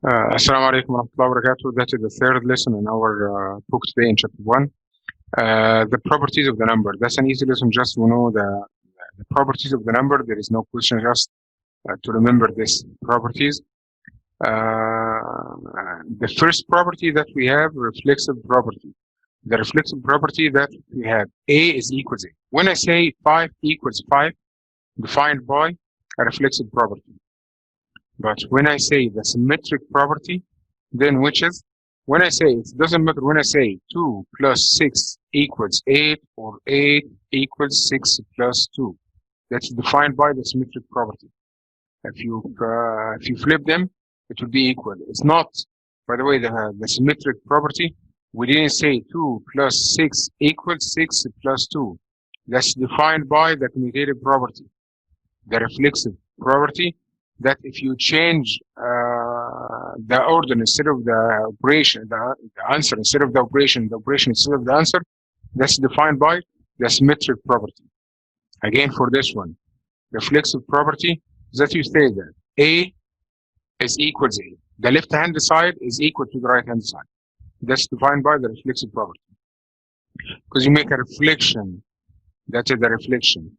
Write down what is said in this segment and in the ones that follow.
Assalamu alaikum wa rahmatullahi wa barakatuh. That is the third lesson in our book today in chapter 1. The properties of the number. That's an easy lesson, just to know the properties of the number. There is no question, just to remember these properties. The first property that we have, reflexive property. The reflexive property that we have, A is equals A. When I say 5 equals 5, defined by a reflexive property. But when I say the symmetric property, then which is, when I say, it doesn't matter when I say 2 plus 6 equals 8 or 8 equals 6 plus 2. That's defined by the symmetric property. If you flip them, it will be equal. It's not, by the way, the symmetric property, we didn't say 2 plus 6 equals 6 plus 2. That's defined by the commutative property. The reflexive property, that if you change the order instead of the operation, the answer instead of the operation instead of the answer, that's defined by the symmetric property. Again, for this one, reflexive property, that you say that A is equals A. The left-hand side is equal to the right-hand side. That's defined by the reflexive property. Because you make a reflection, that is the reflection.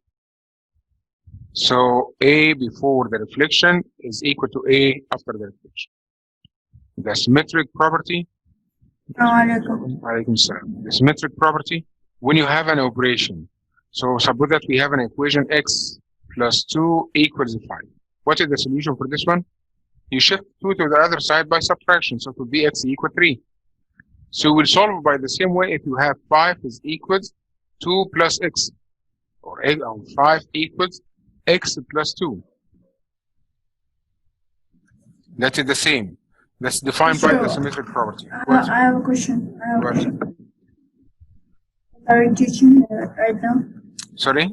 So A before the reflection is equal to A after the reflection. The symmetric property, the symmetric property, when you have an operation. So suppose that we have an equation x plus 2 equals 5. What is the solution for this one? You shift 2 to the other side by subtraction, so it will be x equal 3. So we'll solve by the same way if you have 5 is equals 2 plus x, or 5 equals x plus 2. That is the same. That's defined by the symmetric property. I have a question. What are you teaching right now? Sorry?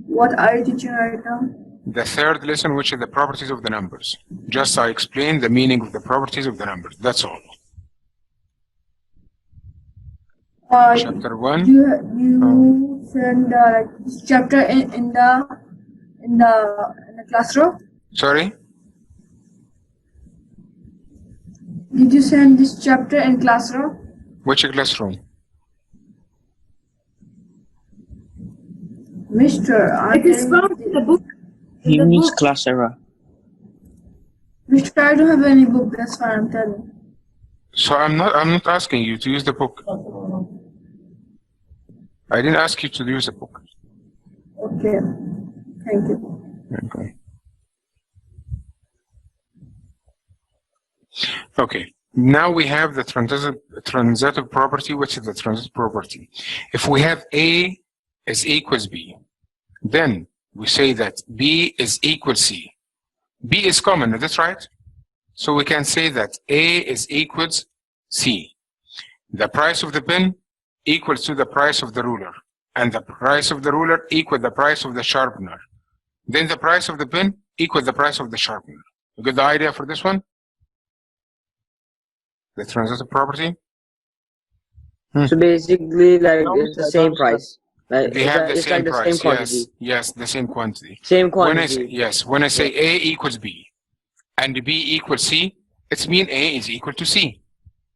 What are you teaching right now? The third lesson, which is the properties of the numbers. Just I explain the meaning of the properties of the numbers. That's all. Chapter 1. You send this chapter in the classroom? Sorry? Did you send this chapter in classroom? Which classroom? Mister, it is found in the book. He needs class error. Mister, I don't have any book. That's why I'm telling. So I'm not asking you to use the book. I didn't ask you to use the book. Okay. Thank you. Okay. Okay. Now we have the transitive property, which is the transitive property. If we have A is equals B, then we say that B is equal C. B is common, that's right? So we can say that A is equals C. The price of the pen equals to the price of the ruler, and the price of the ruler equals the price of the sharpener. Then the price of the pen equals the price of the sharpener. You get the idea for this one? The transitive property? So basically, like, it's the same price. Like, They have the same like price. Same quantity. Yes, the same quantity. Same quantity. When I say A equals B and B equals C, it means A is equal to C.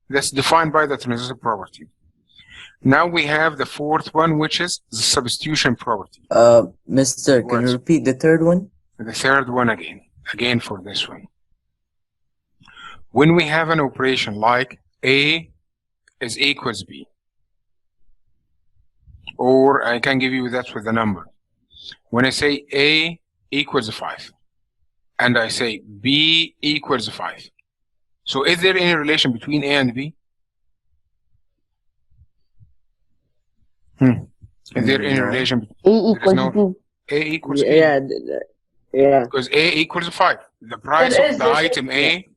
That's defined by the transitive property. Now we have the fourth one, which is the substitution property. Mister, can you repeat the third one? The third one again for this one. When we have an operation like A is equals B, or I can give you that with a number. When I say A equals 5, and I say B equals 5, so is there any relation between A and B? Is there any relation? A equals B. A equals B. Yeah. Because A equals 5. The price of the item A,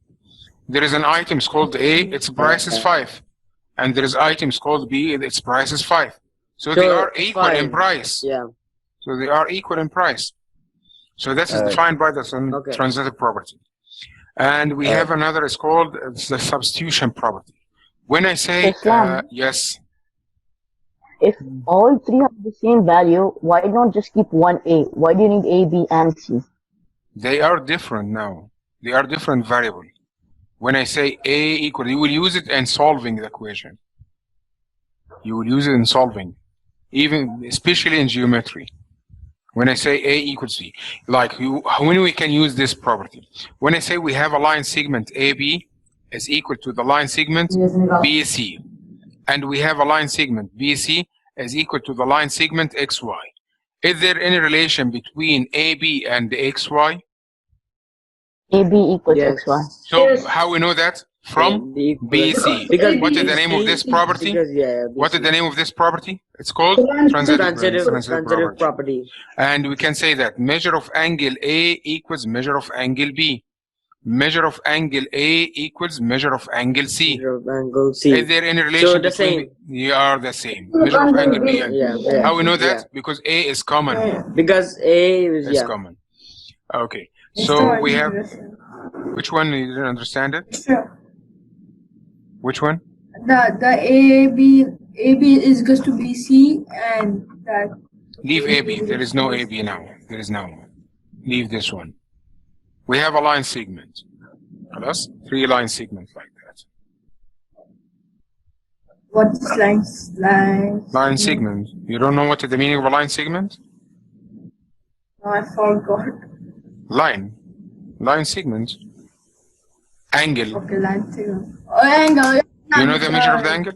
there is an item called A, its price is 5. And there is items called B, its price is 5. So they are equal in price. Yeah. So they are equal in price. So this is defined by the transitive property. And we have another, it's called the substitution property. When I say, yes. If all three have the same value, why not just keep one A? Why do you need A, B, and C? They are different now. They are different variables. When I say A equal, you will use it in solving the equation. You will use it in solving, even especially in geometry. When I say A equals B, like when we can use this property. When I say we have a line segment AB is equal to the line segment BC, and we have a line segment BC is equal to the line segment XY. Is there any relation between AB and XY? AB equals Yes. XY. So Yes. how we know that? From The BC. Because What is the name of this property? Because, yeah, What is the name of this property? It's called transitive property. And we can say that measure of angle A equals measure of angle B. Measure of angle A equals measure of angle C. Measure of angle C. Is there any relation So the between? same. They are the same. Measure of angle B. Yeah. How we know that? Because A is common. Because A is It's common. Okay. So we have. Which one? You didn't understand it? Sure. Which one? The AB is goes to BC and that. Leave AB. There is no AB now. There is no. Leave this one. We have a line segment. Plus 3 line segments like that. What is line? Line segment. You don't know what is the meaning of a line segment? No, I forgot. Line segment. Angle. Okay, line segment. Oh, angle. You know the measure of the angle?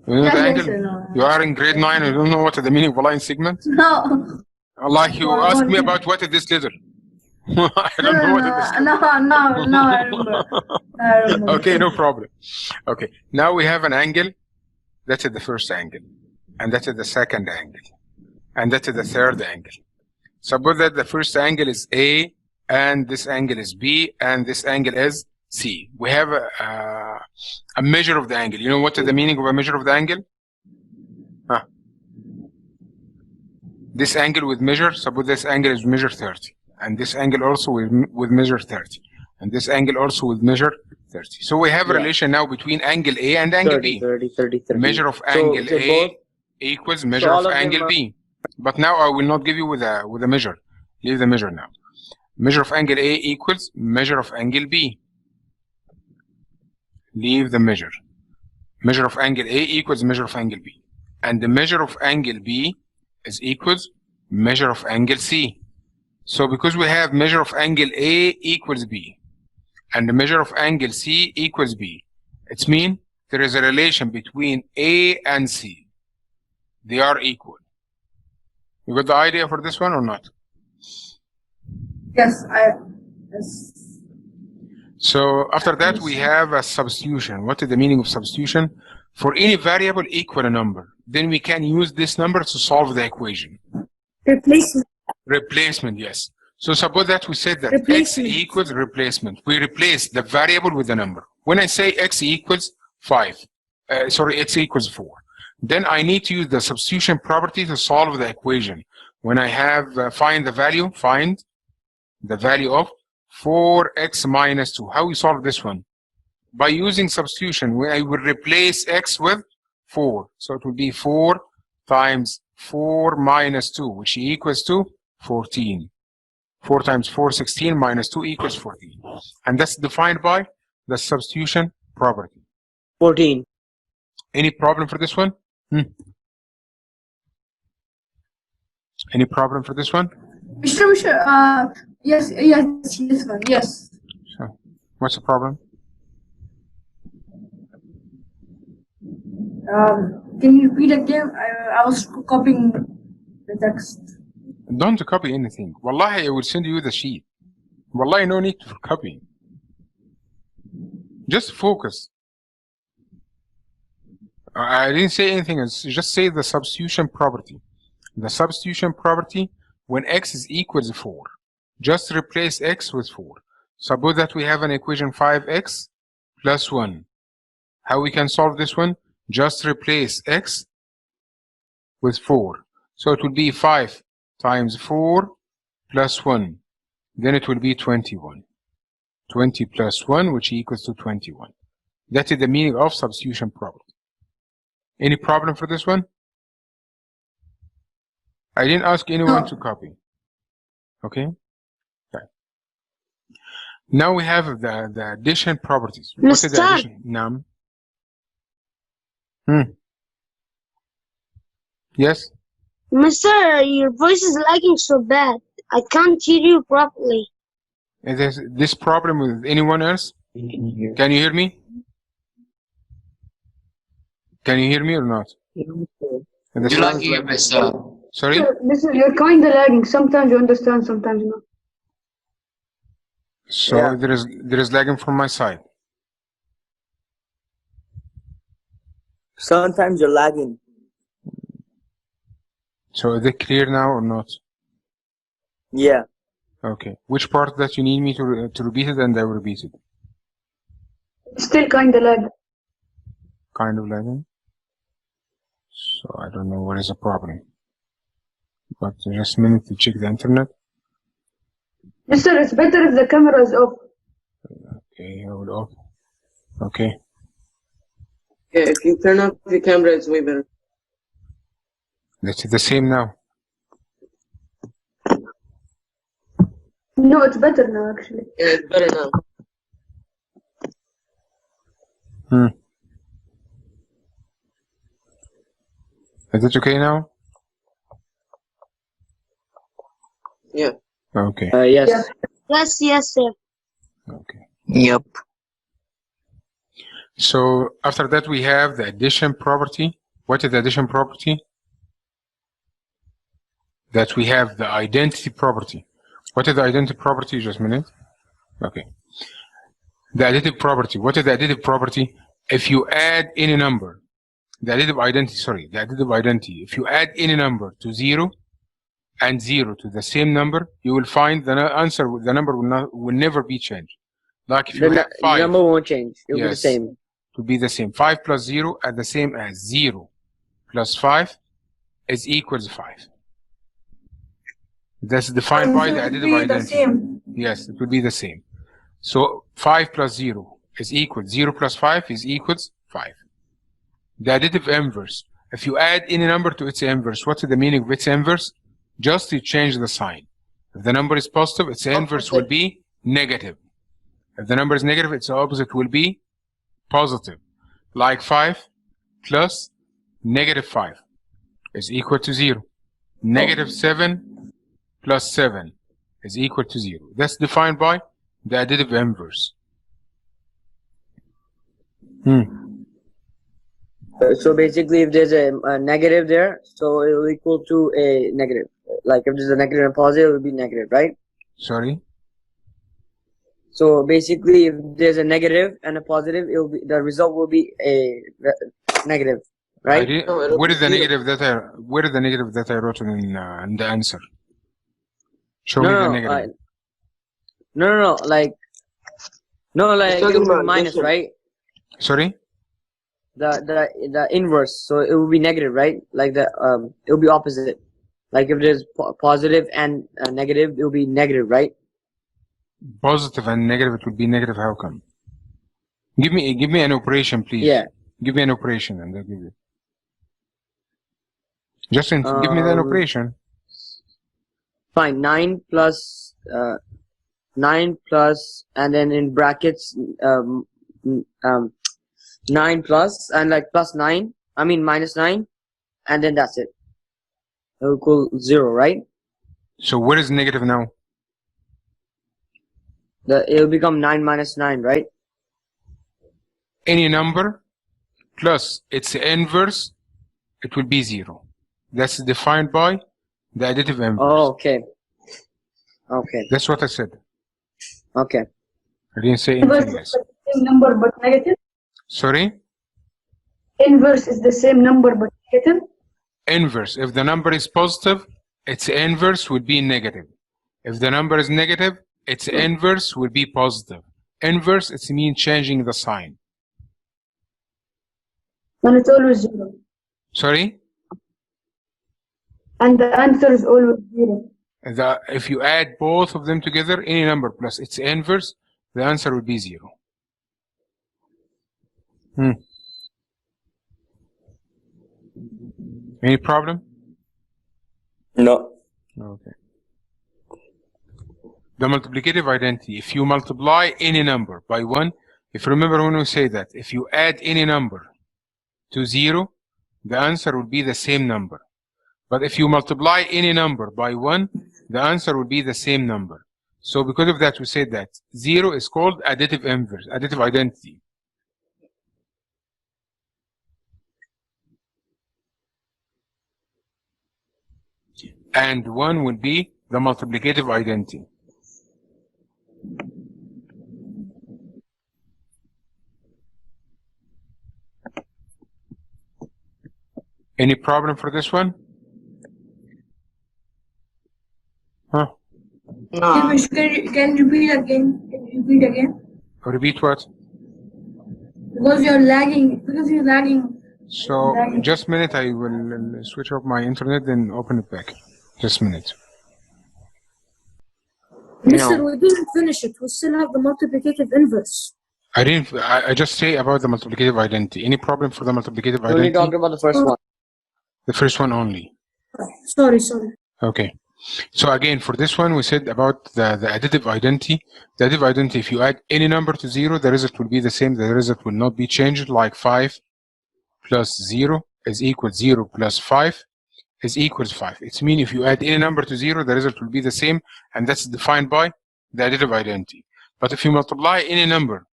You know the angle? No. You are in grade 9 and you don't know what is the meaning of a line segment? No. Like you asked me about what is this letter. I don't know what it is. No, I remember. Okay, no problem. Okay, now we have an angle. That is the first angle. And that is the second angle. And that is the third angle. Suppose that the first angle is A, and this angle is B, and this angle is C. We have a measure of the angle. You know what is the meaning of a measure of the angle? This angle with measure, suppose this angle is measure 30. And this angle also with measure 30. And this angle also with measure 30. So we have a relation now between angle A and angle 30, B. 30. Measure of angle A equals measure of angle B. But now I will not give you with a measure. Leave the measure now. Measure of angle A equals measure of angle B. Leave the measure. Measure of angle A equals measure of angle B. And the measure of angle B is equals measure of angle C. So because we have measure of angle A equals B and the measure of angle C equals B, it means there is a relation between A and C. They are equal. You got the idea for this one or not? Yes. So after that we have a substitution. What is the meaning of substitution? For any variable equal a number, then we can use this number to solve the equation. Replacement. Replacement, yes. So suppose that we said that x equals replacement. We replace the variable with the number. When I say x equals 5, x equals 4, then I need to use the substitution property to solve the equation. When I have find the value of 4x minus 2. How we solve this one? By using substitution, I will replace x with 4. So it will be 4 times 4 minus 2, which equals to 14. 4 times 4, 16, minus 2 equals 14. And that's defined by the substitution property. 14. Any problem for this one? Any problem for this one? Mr. Yes, this one, yes. So, what's the problem? Can you repeat again? I was copying the text. Don't copy anything. Wallahi, I will send you the sheet. Wallahi, no need for copying. Just focus. I didn't say anything else. Just say the substitution property. The substitution property, when x is equal to 4, just replace x with 4. Suppose that we have an equation 5x plus 1. How we can solve this one? Just replace x with 4. So it will be 5 times 4 plus 1. Then it will be 21. 20 plus 1, which equals to 21. That is the meaning of substitution property. Any problem for this one? I didn't ask anyone to copy. Okay? Now we have the addition properties. What is the Mister? addition? Nam. Yes. Mister, your voice is lagging so bad. I can't hear you properly. Is this problem with anyone else? Can you hear me? Can you hear me or not? And the You like sound is you, Mister? Sorry? Listen, you're kind of lagging. Sometimes you understand, sometimes not. So Yeah. there is lagging from my side. Sometimes you're lagging. So is it clear now or not? Yeah. Okay. Which part that you need me to repeat it, and I will repeat it. It's still kind of lagging. Kind of lagging. So I don't know what is the problem. But just a minute to check the internet. Mister, it's better if the camera is off. Okay, I will off. Okay. Yeah, if you turn off the camera, it's way better. That's the same now. No, it's better now, actually. Yeah, it's better now. Is it okay now? Yeah. Okay. Yes. Yeah. Yes, sir. Okay. Yep. So after that we have the addition property. What is the addition property? That we have the identity property. What is the identity property? Just a minute. Okay. The additive property. What is the additive property? If you add any number, the additive identity, if you add any number to 0 and 0 to the same number, you will find the answer, the number will never be changed. Like if you have 5. The number won't change. It will be the Yes. same. It will be the same. 5 plus 0 are the same as 0 plus 5 is equals 5. That's defined by the additive identity. Yes, it will be the same. So 5 plus 0 is equals 0 plus 5 is equals 5. The additive inverse. If you add any number to its inverse, what is the meaning of its inverse? Just to change the sign. If the number is positive, its inverse will be negative. If the number is negative, its opposite will be positive. Like 5 plus negative 5 is equal to 0. Negative 7 plus 7 is equal to 0. That's defined by the additive inverse. So basically, if there's a negative there, so it will equal to a negative. Like if there's a negative and positive, it will be negative, right? Sorry? So basically, if there's a negative and a positive, it will be, the result will be a negative, right? Where is the negative that I wrote in the answer? Show me the negative. Like it will be minus, right? Sorry? The inverse, so it will be negative, right? Like it will be opposite. Like if there's positive and negative, it will be negative, right? Positive and negative, it would be negative. How come? Give me an operation, please. Yeah. Give me an operation and I'll give you. Justin, give me an operation. Fine. 9 plus, and then in brackets, 9 plus, and like plus 9, I mean minus 9, and then that's it. It will equal 0, right? So where is negative now? It will become 9 minus 9, right? Any number plus its inverse, it will be 0. That's defined by the additive inverse. Oh, okay. Okay. That's what I said. Okay. I didn't say Inverse anything is else. the same number but negative. Sorry? Inverse is the same number but negative. Inverse. If the number is positive, its inverse would be negative. If the number is negative, its inverse will be positive. Inverse, it means changing the sign. And it's always 0. Sorry? And the answer is always 0. If you add both of them together, any number plus its inverse, the answer would be 0. Any problem? No. Okay. The multiplicative identity, if you multiply any number by 1, if you remember when we say that, if you add any number to 0, the answer will be the same number. But if you multiply any number by 1, the answer will be the same number. So because of that, we say that 0 is called additive inverse, additive identity. And 1 will be the multiplicative identity. Any problem for this one? Huh? No. Can you repeat again? Can you repeat again? Repeat what? Because you're lagging. Because you're lagging. So, just a minute, I will switch off my internet and open it back. Just a minute. Mister, we didn't finish it. We still have the multiplicative inverse. I just say about the multiplicative identity. Any problem for the multiplicative We only identity? talked about the first one. The first one only. Sorry. Okay. So again, for this one, we said about the additive identity. The additive identity, if you add any number to 0, the result will be the same. The result will not be changed, like 5 plus 0 is equal 0 plus 5 is equals 5. It means if you add any number to 0, the result will be the same, and that's defined by the additive identity. But if you multiply any number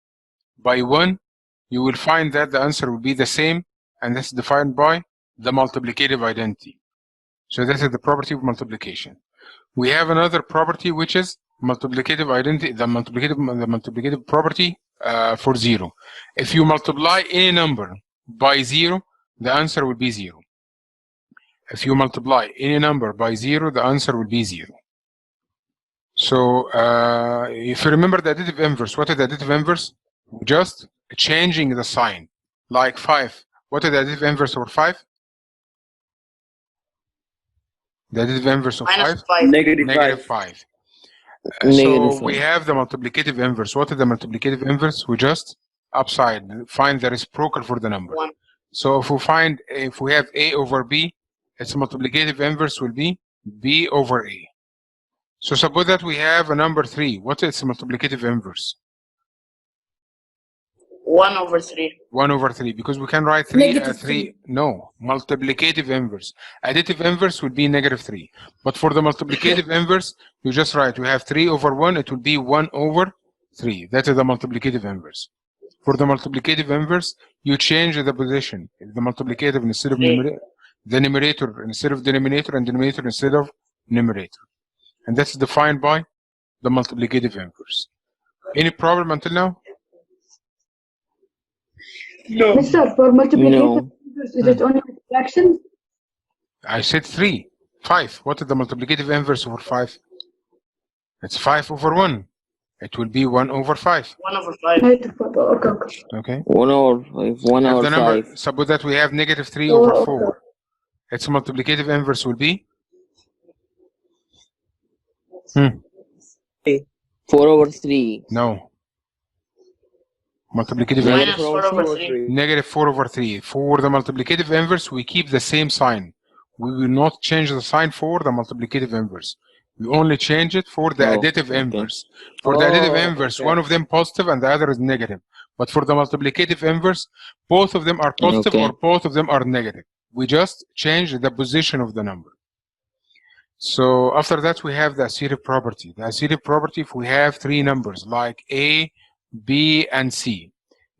by 1, you will find that the answer will be the same, and that's defined by the multiplicative identity. So that is the property of multiplication. We have another property which is multiplicative identity, the multiplicative property for 0. If you multiply any number by 0, the answer will be 0. If you multiply any number by 0, the answer will be 0. So if you remember the additive inverse, what is the additive inverse? Just changing the sign. Like 5. What is the additive inverse of 5? The additive inverse of Minus 5? 5. Negative 5. Negative So we 5. have the multiplicative inverse. What is the multiplicative inverse? We just upside find the reciprocal for the number. 1. So if we have A over B, its multiplicative inverse will be B over A. So suppose that we have a number 3. What is its multiplicative inverse? 1 over 3. 1 over 3, because we can write 3 Negative as 3. No, multiplicative inverse. Additive inverse would be negative 3. But for the multiplicative inverse, you just write, we have 3 over 1, it will be 1 over 3. That is the multiplicative inverse. For the multiplicative inverse, you change the position. The multiplicative instead of numerator, the numerator instead of denominator, and denominator instead of numerator. And that's defined by the multiplicative inverse. Any problem until now? No. Mister, for multiplicative No. inverse, is it only fraction? I said 3. 5. What is the multiplicative inverse over 5? It's 5 over 1. It will be 1 over 5. 1 over 5. Okay. Okay. 1 over 5. 1 If over the number, 5. suppose that we have negative 3 Oh, over okay. 4. Its multiplicative inverse will be 4 over 3. no. Multiplicative Minus inverse 4 over 3. negative 4 over 3. For the multiplicative inverse, we keep the same sign. We will not change the sign for the multiplicative inverse. We only change it for the Oh, additive okay. inverse. For the additive Oh, inverse, okay. one of them positive and the other is negative. But for the multiplicative inverse, both of them are positive Okay. or both of them are negative. We just change the position of the number. So after that, we have the additive property. The additive property, if we have 3 numbers like A, B, and C,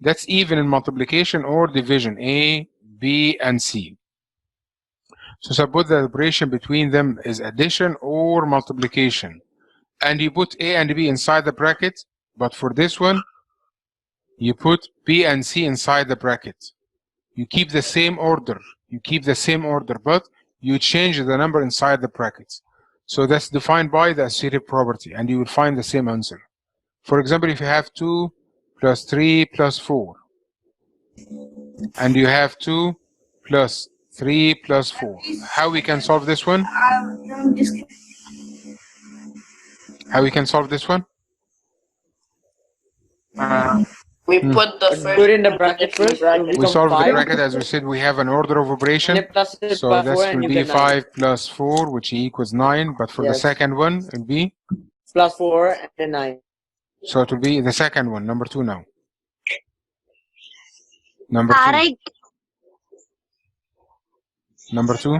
that's even in multiplication or division, A, B, and C. So suppose the operation between them is addition or multiplication, and you put A and B inside the bracket, but for this one, you put B and C inside the bracket. You keep the same order. But you change the number inside the brackets. So that's defined by the additive property, and you will find the same answer. For example, if you have 2 plus 3 plus 4, and you have 2 plus 3 plus 4, how we can solve this one? How we can solve this one? We put the first. Put in the bracket first. We solve the bracket as we said. We have an order of operation. So this will be 5 plus 4, which equals 9. But for the second one, it will be plus 4 and then 9. So it will be the second one, number 2 now. Number 2. Right. Number 2.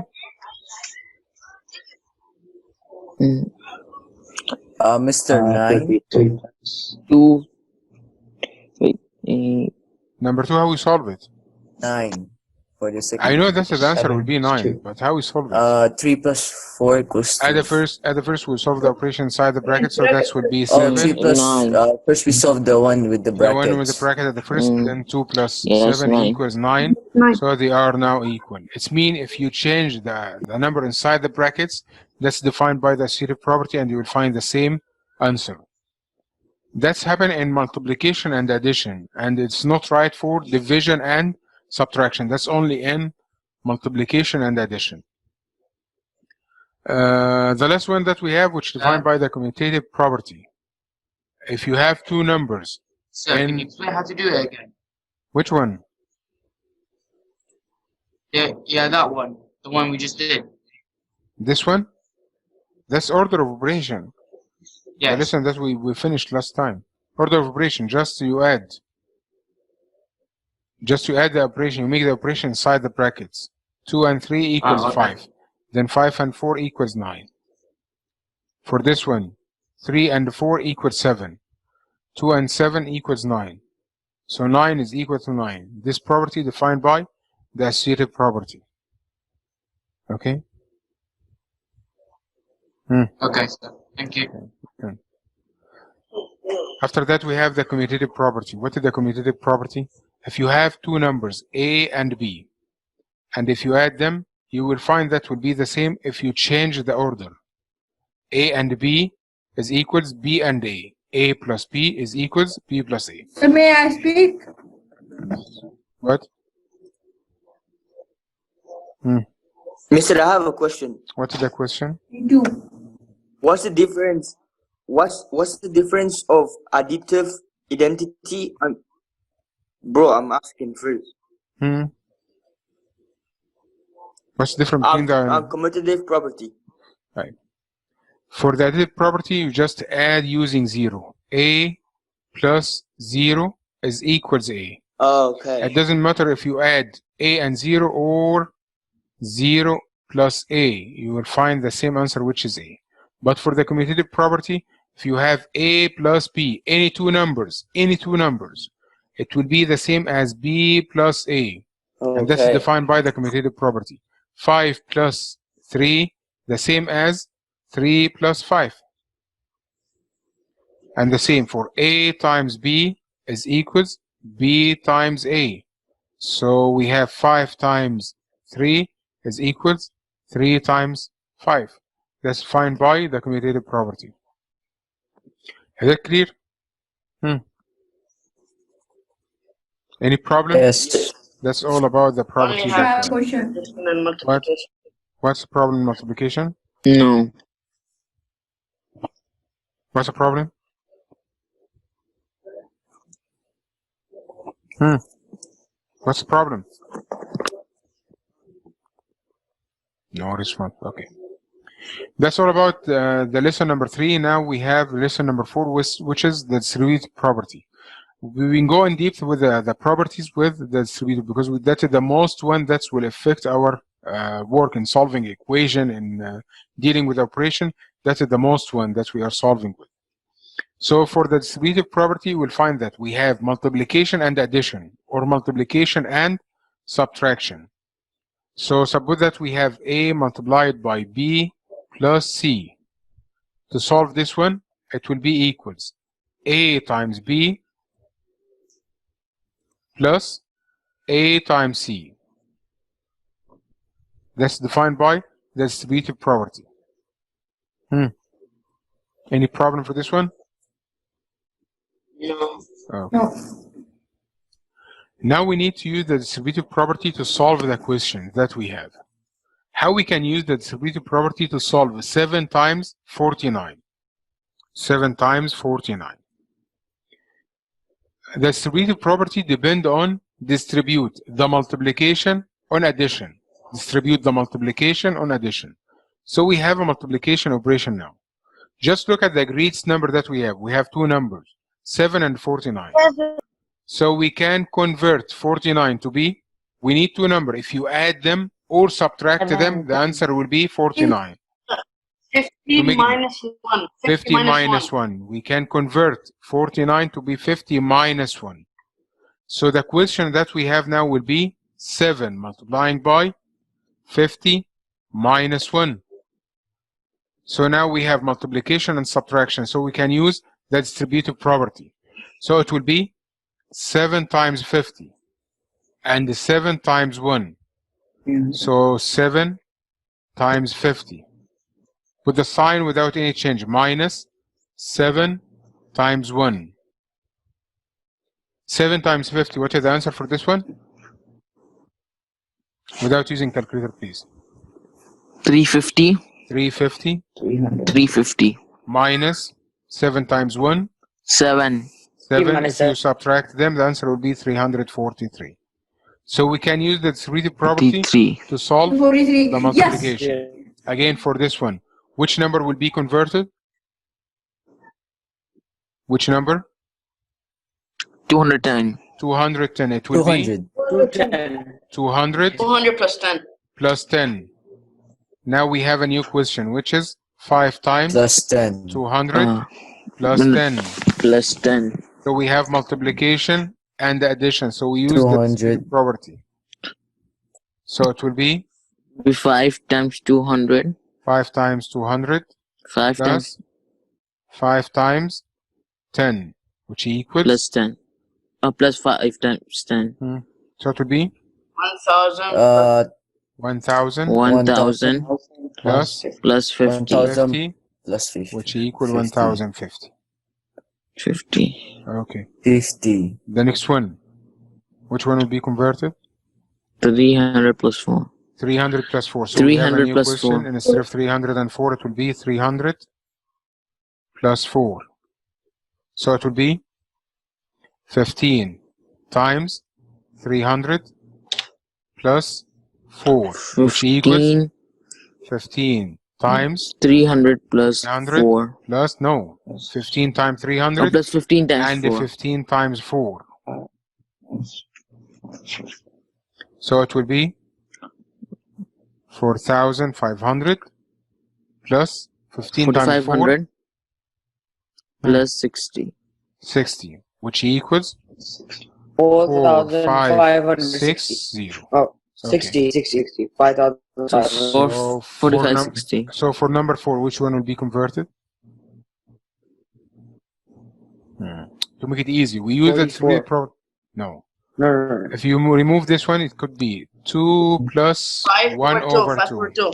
Mr. 9. 2. Wait. Number 2, how we solve it? 9 for the second. I know that the answer will be 7, 9, 2. but how we solve it? 3 plus 4 equals 2. At the first, we'll solve the operation inside the bracket, so that would be Oh, 3 7. plus, 9. first we solve the one with the The brackets. one with the bracket at the first, then 2 plus Yes, 7 9. equals 9. 9. So they are now equal. It's mean if you change the number inside the brackets, that's defined by the associative property, and you will find the same answer. That's happen in multiplication and addition, and it's not right for division and subtraction. That's only in multiplication and addition. The last one that we have, which defined by the commutative property. If you have two numbers, Sir, can you explain how to do it again? which one? Yeah, that one. The one we just did. This one? That's order of operation. Yes. Listen, that we finished last time. Order of operation, just you add the operation. You make the operation inside the brackets. 2 and 3 equals okay. 5. Then 5 and 4 equals 9. For this one, 3 and 4 equals 7. 2 and 7 equals 9. So 9 is equal to 9. This property defined by the associative property. Okay? Okay, sir. Thank you. After that, we have the commutative property. What is the commutative property? If you have two numbers, A and B, and if you add them, you will find that will be the same if you change the order. A and B is equals B and A. A plus B is equals B plus A. So may I speak? What? Mister, I have a question. What is the question? Me too. What's the difference? What's the difference of additive identity and bro? I'm asking first. What's the difference between the Commutative property. right? For the additive property, you just add using 0. A plus 0 is equals A. Okay. It doesn't matter if you add A and 0 or 0 plus A. You will find the same answer, which is A. But for the commutative property, if you have A plus B, any two numbers, it will be the same as B plus A. Okay. And that's defined by the commutative property. 5 plus 3, the same as 3 plus 5. And the same for A times B is equals B times A. So we have 5 times 3 is equals 3 times 5. That's defined by the commutative property. Is that clear? Any problem? Yes. That's all about the property. I have a question. What's the problem in multiplication? No. What's the problem? What's the problem? No response. Okay. That's all about the lesson number 3. Now we have lesson number 4, which is the distributive property. We will go in depth with the properties with the distributive, because that is the most one that will affect our work in solving equation and dealing with operation. That is the most one that we are solving with. So for the distributive property, we'll find that we have multiplication and addition, or multiplication and subtraction. So suppose that we have A multiplied by B plus C. To solve this one, it will be equals A times B plus A times C. That's defined by the distributive property. Any problem for this one? No. Okay. No. Now we need to use the distributive property to solve the question that we have. How we can use the distributive property to solve 7 times 49? 7 times 49. The distributive property depends on distribute the multiplication on addition. Distribute the multiplication on addition. So we have a multiplication operation now. Just look at the greatest number that we have. We have two numbers, 7 and 49. So we can convert 49 to be, we need two numbers. If you add them or subtract them, the answer will be 49. 50 minus 1. 50 minus 1. We can convert 49 to be 50 minus 1. So the question that we have now will be 7 multiplying by 50 minus 1. So now we have multiplication and subtraction. So we can use the distributive property. So it will be 7 times 50 and 7 times 1. So 7 times 50. With the sign without any change, minus 7 times 1. 7 times 50. What is the answer for this one? Without using calculator, please. 350. 350. 350. Minus 7 times 1. 7. 7. If you subtract them, the answer will be 343. So we can use the distributive property 43. to solve 43. the multiplication. Yes. Again, for this one, which number will be converted? Which number? 210. 210. It will be 210. 200 200 plus 10. plus 10. Now we have a new question, which is 5 times Plus 10. 200 plus 10. Plus 10. So we have multiplication and the addition. So we use the 200. distributive property. So it will be 5 times 200. 5 times 200 5 plus times 5 times 10, which equals plus 10. Plus 5 times 10. So it will be 1000 1000 1000 plus plus 50. 1000 50, plus 50. which equals 50. 1050. 50. Okay. 50. The next one, which one will be converted? 300 plus 4. 300 plus 4. So we have a 300 new plus question, 4. and instead of 304, it will be 300 plus 4. So it will be 15 times 300 plus 4, which equals 15 times 300 plus 300 4. plus, no, 15 times 300 Plus 15 times and 4. 15 times 4. So it will be 4,500 plus 15 times 4, 4500 plus 60. 60, which equals 4,560. 4,560. Oh, Okay. 60. 5,500. So 45, 60. So for number 4, which one will be converted? To make it easy, we use the 44. distributive property. No. No. If you remove this one, it could be 2 plus 5 1 over 2. over 5 2. over 2.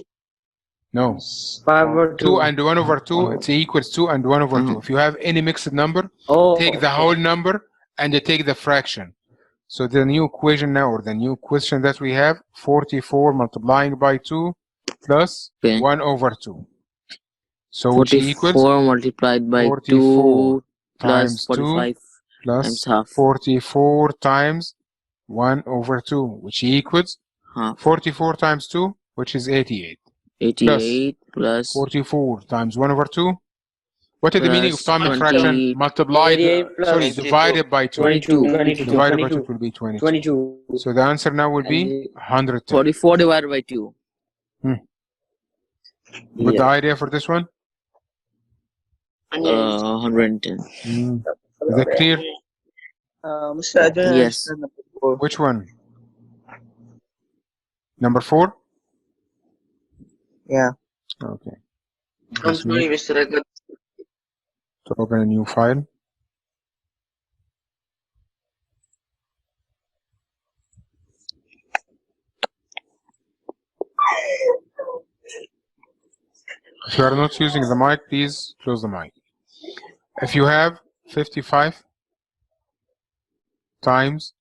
No. 5 over 2 2. and 1 over 2, it's equals 2 and 1 over 2. If you have any mixed number, Oh, take the whole number and take the fraction. So the new equation now, or the new question that we have, 44 multiplying by 2 plus Okay. 1 over 2. So which equals 44 multiplied by 44 2 plus times 45 plus times half. 44 times 1 over 2, which equals Half. 44 times 2, which is 88. 88 plus 44 times 1 over 2. What is the meaning of plus time and 20 fraction? Multiplied, 88 plus sorry, divided by 2. 22. Divided by 2 will be 22. 22. So the answer now will be And 110. 44 divided by 2. With the idea for this one? 110. Is that clear? Mr. I don't Yes. understand number 4. Which one? Number 4? Yeah. Okay. I'm Just sorry, need Mr. I got to open a new file. If you are not using the mic, please close the mic. If you have 55 times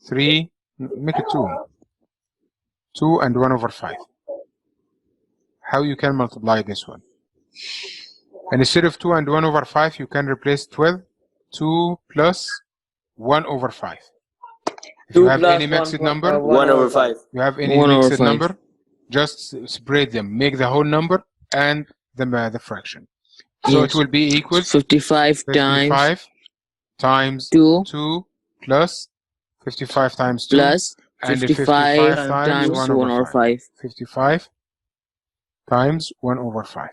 3, make it 2. 2 and 1 over 5. How you can multiply this one? And instead of 2 and 1 over 5, you can replace 12, 2 plus 1 over 5. If you 2 have plus any mixed 1 number, 1 over 5. you have any 1 over mixed 5. number, just separate them. Make the whole number and the fraction. So Yes. it will be equals 55 times 55 times 2 2 plus 55 times 2 plus and 55 times 1 1 over over 5. 5. 55 times 1 over 5.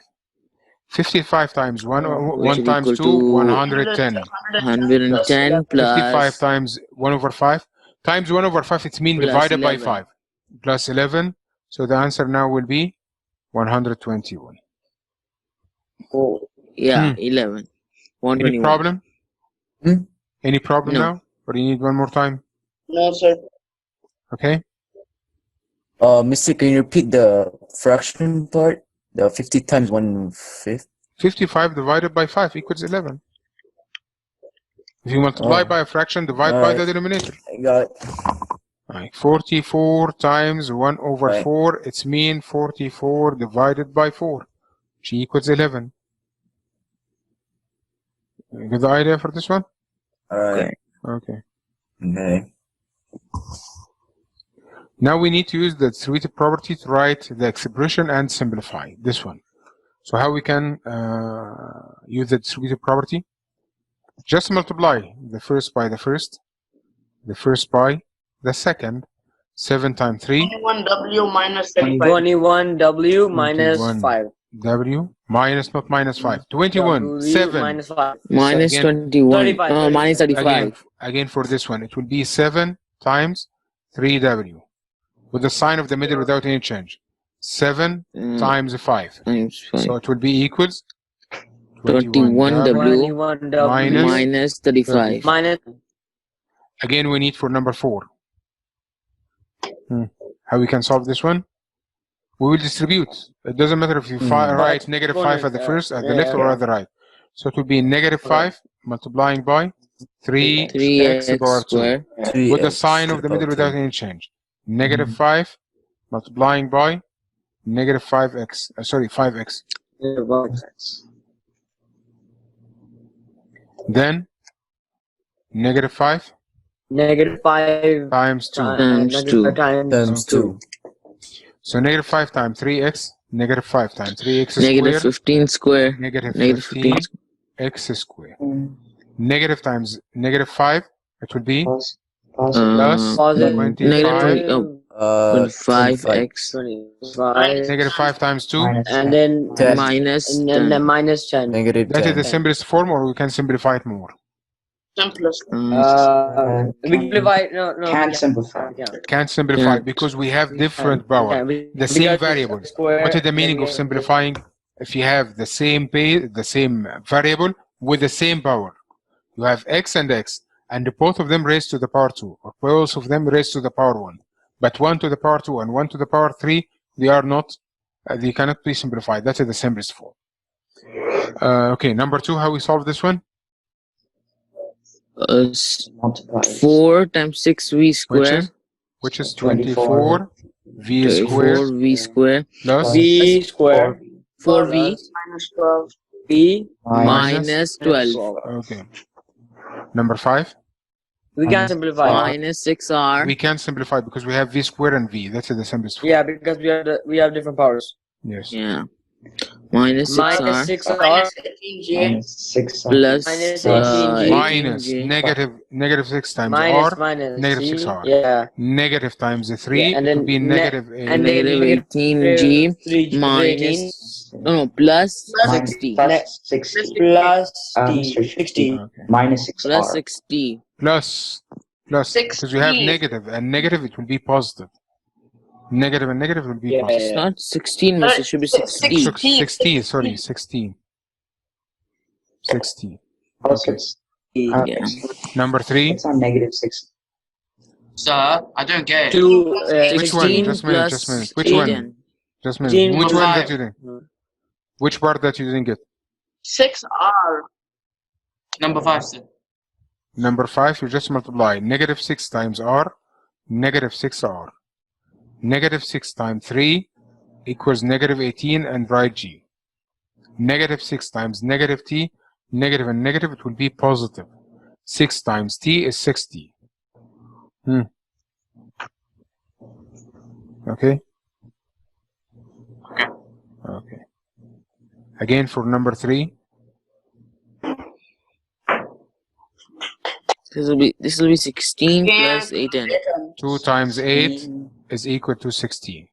55 times 1, Which 1 is times equal 2, to 110. 110 55 plus times 1 over 5 times 1 over 5, it's mean plus divided by 11. 5 plus 11. So the answer now will be 121. Oh, Yeah, 11. Any 121. problem? Hmm? Any problem No. now? Or you need one more time? No, sir. Okay. Mister, can you repeat the fraction part? The 50 times 1/5? 55 divided by 5 equals 11. If you multiply Oh. by a fraction, divide by the Alright. denominator. I got it. Like 44 times 1 over Right. 4, it's mean 44 divided by 4, which equals 11. You get the idea for this one? Alright. Okay. Okay. Now we need to use the distributive property to write the expression and simplify this one. So how we can use the distributive property? Just multiply the first by the first by the second. 7 times 3, 21W minus 35. 21W minus 21. 5. W minus, not minus 5. 21, W 7. minus 5. Minus Again- 21. 35, Minus 35. Again for this one, it will be 7 times 3W with the sign of the middle without any change. 7 times 5. Times 5. So it will be equals 21W 21W minus minus 35. minus. Again, we need for number 4. How we can solve this one? We will distribute. It doesn't matter if you write negative 5 at the first, at the left, or at the right. So it will be negative 5 multiplying by 3x 3x power 2 square. with the sign of the middle without any change. Negative 5 multiplying by negative 5x. Sorry, 5x. Then negative 5 Negative 5 times 2. Times 2. Times 2. So negative 5 times 3x, negative 5 times 3x Negative squared, 15 square. negative Negative 15 15x squared. Negative times negative 5, it will be plus Positive. 25. Negative 25x. 25. Negative 5 times 2. And then 10. Minus and 10. then minus 10. Negative That is 10. the simplest form, or we can simplify it more. Simplest. We can divide. No, Can't simplify. Can't simplify Can't. because we have different power, the same variables. What is the meaning of simplifying? If you have the same variable with the same power, you have x and x, and both of them raised to the power 2, or both of them raised to the power 1. But 1 to the power 2 and 1 to the power 3, they are not, they cannot be simplified. That is the simplest form. Okay, number 2, how we solve this one? 4 times 6v square. Which is 24 v squared 4v square plus V square 4v Minus 12. V minus 12 Okay. Number 5. we can simplify. minus 6r We can simplify because we have v squared and v. That's the simplest form. Yeah, because we have different powers. Yes. yeah minus 6r Minus 6r Minus 18J. 6 plus minus 18j. Minus 18j. negative 6 times minus r. minus negative C, 6r. Yeah. Negative times the 3. Yeah, and it then will be negative and Negative negative 18g 3 minus no plus 60 plus 60. plus Mr. 60 Okay. Minus 6 plus R. 60 Plus because we have 16. negative, and negative it will be positive. Negative and negative will be Yeah, positive. it's not 16 miss, it should be 60 16, sorry, 16. 16. Plus Okay. 6. yeah Number 3. It's on negative 6. Sir, I don't get it. 2 Which one? 16 Just a minute, plus just a minute. Which 8 one? and Just a minute. 16 Which one five. that you didn't? Which part that you didn't get? 6R. Number 5, sir. Number 5, you just multiply negative 6 times r, negative 6r. Negative 6 times 3 equals negative 18 and write g. Negative 6 times negative t, negative and negative, it will be positive. 6 times t is 60. Okay? Okay. Again, for number 3, This will be 16 plus 8n. 2 times 8 is equal to 16.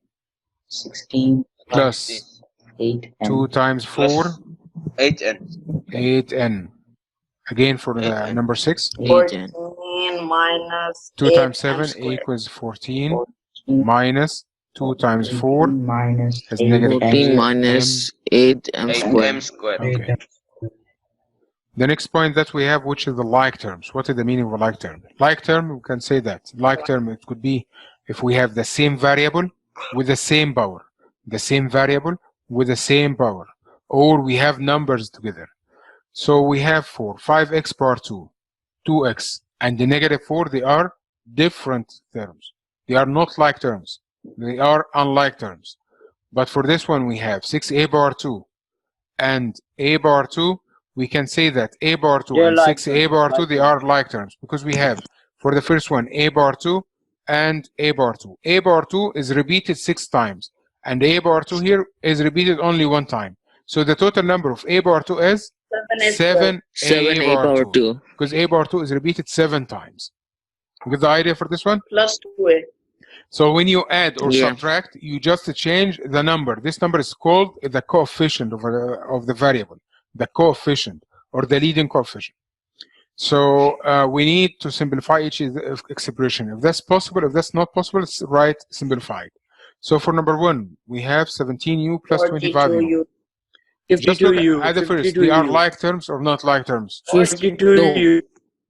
16 Plus 8 2 times 4, 8n. 8n. Again for the number 6. 8n. 14 minus 2 times 7 squared. equals 14 minus 2 times 4 minus is negative 14 minus 8m squared. 8m squared. Okay. The next point that we have, which is the like terms. What is the meaning of a like term? Like term, we can say that. Like term, it could be if we have the same variable with the same power. The same variable with the same power. Or we have numbers together. So we have for 5x power 2, 2x, and the negative 4, they are different terms. They are not like terms. They are unlike terms. But for this one, we have 6a power 2 and a power 2. We can say that a power 2 and 6a power 2, they are like terms. Because we have, for the first one, a power 2 and a power 2. A power 2 is repeated 6 times. And a power 2 here is repeated only 1 time. So the total number of a power 2 is 7 a power 2. Because a power 2 is repeated 7 times. You get the idea for this one? Plus 2a. So when you add or subtract, you just change the number. This number is called the coefficient of the variable. The coefficient or the leading coefficient. So we need to simplify each expression. If that's possible, if that's not possible, it's right simplified. So for number 1, we have 17u plus 25u. Just look at the first. They are like terms or not like terms? 52u.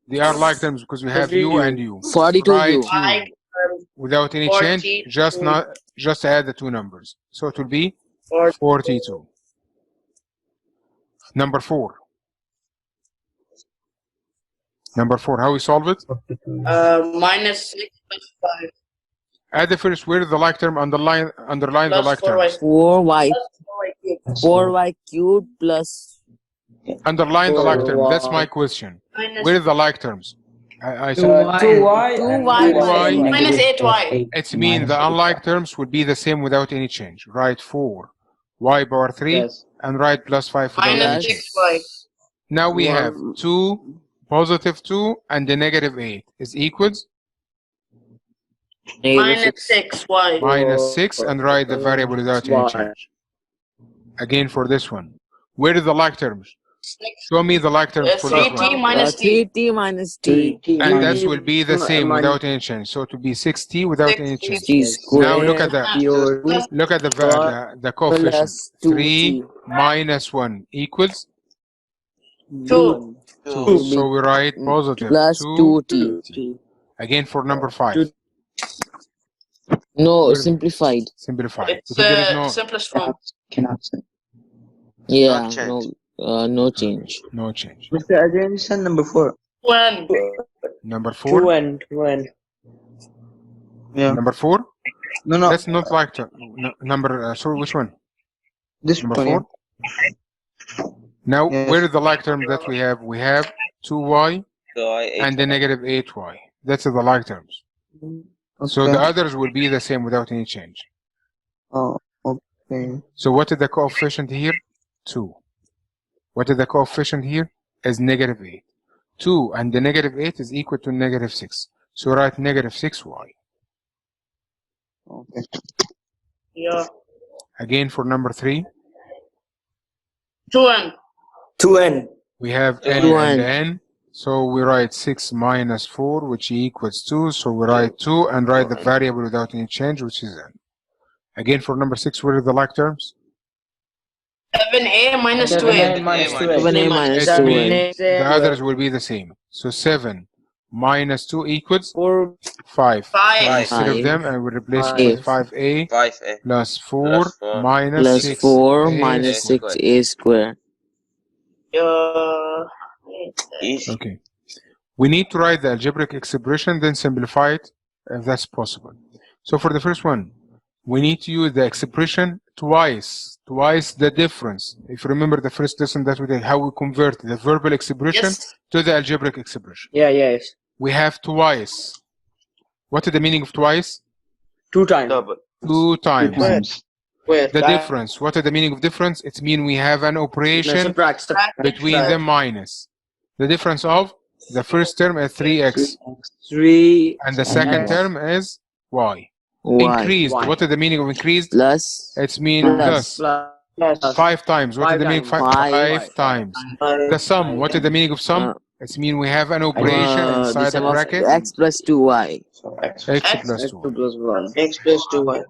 They are like terms because we have u and u. 42u. Write u without any change. Just add the 2 numbers. So it will be 42. Number 4. Number 4. How we solve it? Minus 6 plus 5. Add the first. Where is the like term? Underline the like term. 4y cubed plus. Underline the like term. That's my question. Where is the like terms? I said 2y minus 8y. It means the unlike terms would be the same without any change. Write 4y power 3 and write plus 5 without any change. 6y. Now we have 2, positive 2, and the negative 8 is equals Minus 6y. minus 6, and write the variable without any change. Again for this one. Where is the like terms? Show me the like terms for this 3t one. minus t. 3t minus t. And that will be the same without any change. So it will be 6t without any change. Now look at that. Look at the coefficient. 3 minus 1 equals 2. 2. So we write positive Plus 2t. Again for number 5. No, simplified. Simplified. It's Because there is no simplest form. Cannot say. Yeah, change. no change. no change. Mr. Adrian, number 4. 1. Number 4. 2n. Yeah. Number 4. No. That's not like number. Sorry, which one? This Number one. 4. Now, Yes. where is the like term that we have? We have 2y and the negative 8y. That's the like terms. So the others will be the same without any change. Oh, okay. So what is the coefficient here? 2. What is the coefficient here? Is negative 8. 2 and the negative 8 is equal to negative 6. So write negative 6y. Okay. Yeah. Again for number 3. 2n. 2n. We have n and n. So we write 6 minus 4, which equals 2. So we write 2 and write the variable without any change, which is n. Again for number 6, what are the like terms? 7a minus 2a. 7a minus It 2a. means the others will be the same. So 7 minus 2 equals 5. 5. Instead of them, I will replace it with 5a 5a plus 4 minus Plus 6 4 minus 6a squared. Easy. Okay. We need to write the algebraic expression, then simplify it if that's possible. So for the first one, we need to use the expression twice the difference. If you remember the first lesson that we did, how we convert the verbal expression to the algebraic expression. Yeah, yes. We have twice. What is the meaning of twice? 2 times. Double. 2 times. Where? The difference. What is the meaning of difference? It means we have an operation Subtract. between them minus. The difference of The first term is 3x. 3 And the second term is y. Increased. Y. What is the meaning of increased? Plus. It's mean Plus. plus. 5 times. What is the meaning of 5? 5 times. The sum. What is the meaning of sum? It's mean we have an operation inside the bracket. X plus 2y. So x X plus 2. plus 1. X plus 2y.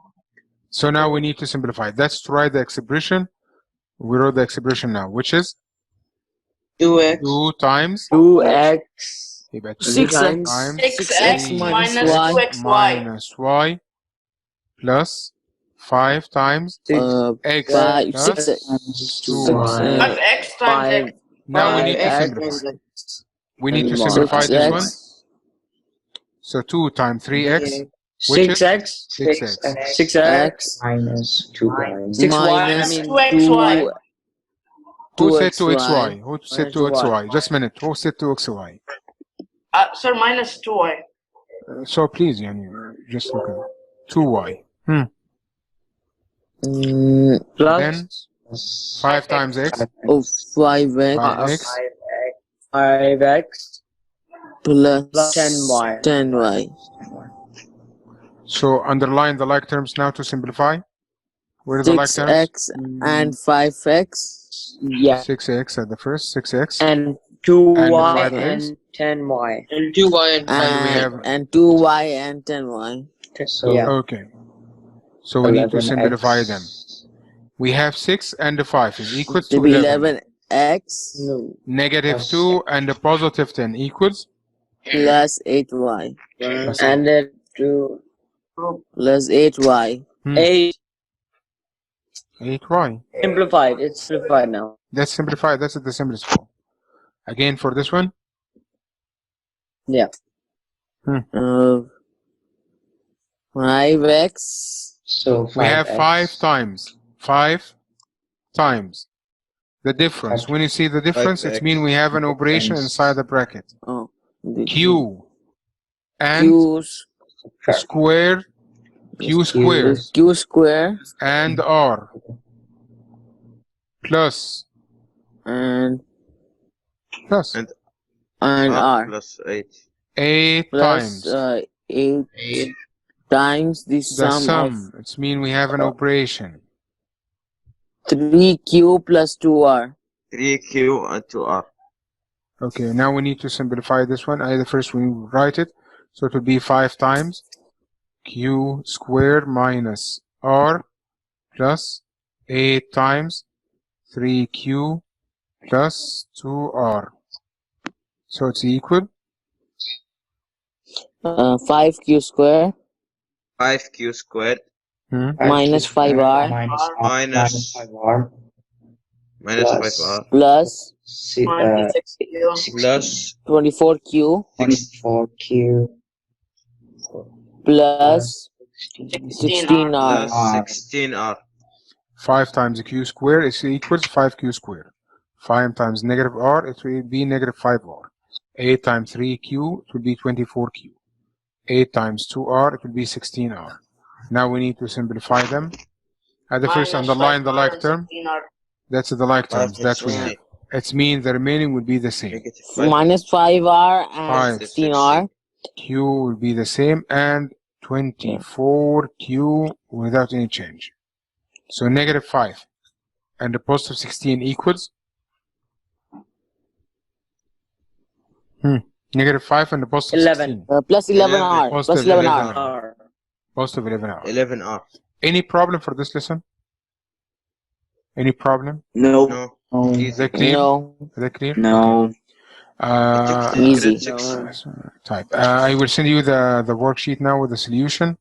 So now we need to simplify. Let's write the expression. We wrote the expression now, which is 2x. 2 times 2x. 6x times 6x minus 2xy. minus y plus 5 times x Five, plus 6x. 2y. 5x times x. Now we need to 5x. simplify. We need to simplify this one. So 2 times 3x, which is 6x. 6x. 6x. minus 2y. 6y. I Minus mean 2xy. Who said 2xy. 2xy? Who said 2xy? Just a minute. Who said 2xy? Sir, minus 2y. So please, Yani, just look at it. 2y. Then Plus 5 times x. Of 5x 5x. 5x plus plus 10y. 10y. So underline the like terms now to simplify. Where are the like terms? 6x and 5x. Yeah. 6x at the first, 6x. And 2y And and 10y. And 2y and 5. And we have And 2y and 10y. So Yeah. okay. So we need to 11x. simplify them. We have 6 and the 5 is equal To to be 11. 11x No. Negative Plus 2 and the positive 10 equals plus 8y. And then 2 Plus 8y. 8 8y. simplified. It's simplified now. That's simplified. That's the simplest form. Again for this one. Yeah. 5x. So We have 5x. 5 times. 5 times. The difference. When you see the difference, it 5x. means we have an operation inside the bracket. Oh. Q and Q square. Q square Q square and R plus and plus And R plus 8. 8 plus times 8 times the the sum sum. It means we have an operation. of 3q plus 2r. 3q and 2r. Okay, now we need to simplify this one. Either first we write it, so it will be 5 times q squared minus r plus 8 times 3q plus 2r. So it's equal 5q square 5q squared minus 5r minus 5r minus plus 5r plus Minus 6q. plus 24q 24q plus 16r. R. plus 16r. 5 times q squared is equals 5q squared. 5 times negative r, it will be negative 5r. 8 times 3q, it will be 24q. 8 times 2r, it will be 16r. Now we need to simplify them. At the first, Minus underline the 5r like and term. 16r. That's the like terms. 5 That's we plus have. It means the remaining will be the same. negative 5. Minus 5r and 5. 16r. Q will be the same and 24q without any change. So negative 5 and the positive 16 equals negative 5 and the positive 11. 16. Plus 11r. Plus Positive 11r. 11r. Positive 11r. 11r. Any problem for this lesson? Any problem? No. No. Is that clear? No. Is that clear? No. Easy. Type. I will send you the worksheet now with the solution.